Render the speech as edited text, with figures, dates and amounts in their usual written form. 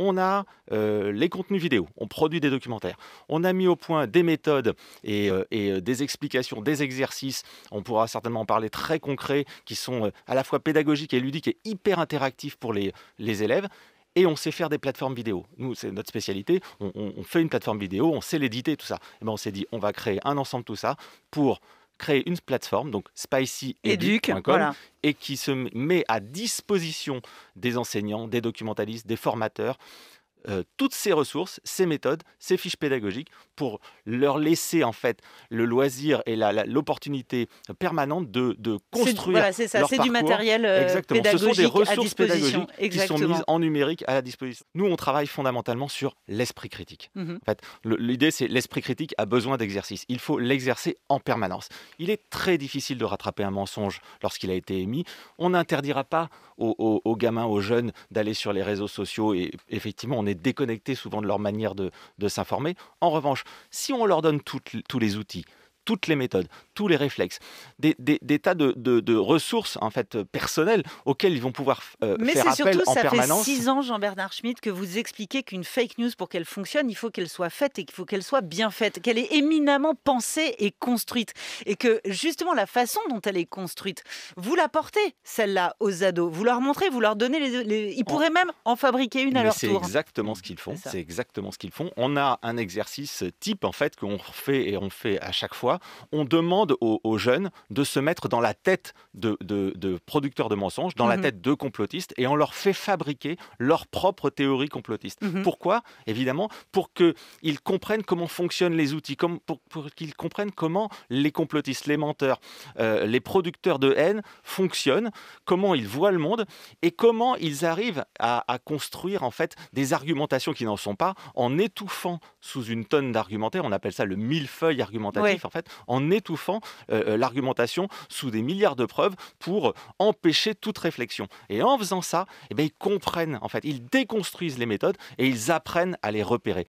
On a les contenus vidéo, on produit des documentaires. On a mis au point des méthodes et des explications, des exercices, on pourra certainement en parler, très concrets, qui sont à la fois pédagogiques et ludiques et hyper interactifs pour les élèves. Et on sait faire des plateformes vidéo. Nous, c'est notre spécialité. On fait une plateforme vidéo, on sait l'éditer, tout ça. Et ben, on s'est dit, on va créer un ensemble de tout ça pour créer une plateforme, donc spicyeduc.com, voilà. et qui se met à disposition des enseignants, des documentalistes, des formateurs, toutes ces ressources, ces méthodes, ces fiches pédagogiques pour leur laisser en fait le loisir et l'opportunité permanente de construire voilà, c'est ça, leur c'est parcours. du matériel Exactement. Ce sont des pédagogique à ressources disposition. pédagogiques qui sont mises en numérique à la disposition. Nous, on travaille fondamentalement sur l'esprit critique. En fait, l'idée, c'est l'esprit critique a besoin d'exercice. Il faut l'exercer en permanence. Il est très difficile de rattraper un mensonge lorsqu'il a été émis. On n'interdira pas aux gamins, aux jeunes d'aller sur les réseaux sociaux et effectivement, on est déconnecté souvent de leur manière de s'informer. En revanche, si on leur donne tous les outils, toutes les méthodes, tous les réflexes, des tas de ressources en fait personnelles auxquelles ils vont pouvoir Mais faire c'est appel surtout, en ça permanence. fait 6 ans, Jean-Bernard Schmitt, que vous expliquez qu'une fake news, pour qu'elle fonctionne, il faut qu'elle soit faite et qu'il faut qu'elle soit bien faite, qu'elle est éminemment pensée et construite. Et que justement, la façon dont elle est construite, vous la portez, celle-là, aux ados. Vous leur montrez, vous leur donnez Ils pourraient même en fabriquer une à leur C'est tour. exactement ce qu'ils font. C'est exactement ce qu'ils font. On a un exercice type en fait qu'on fait et on fait à chaque fois. On demande aux jeunes de se mettre dans la tête de producteurs de mensonges, dans la tête de complotistes, et on leur fait fabriquer leur propre théorie complotiste. Pourquoi ? Évidemment, pour qu'ils comprennent comment fonctionnent les outils, pour qu'ils comprennent comment les complotistes, les menteurs, les producteurs de haine fonctionnent, comment ils voient le monde et comment ils arrivent à construire en fait des argumentations qui n'en sont pas, en étouffant sous une tonne d'argumentaires, on appelle ça le millefeuille argumentatif, en fait, en étouffant l'argumentation sous des milliards de preuves pour empêcher toute réflexion. Et en faisant ça, eh bien, ils comprennent, en fait, ils déconstruisent les méthodes et ils apprennent à les repérer.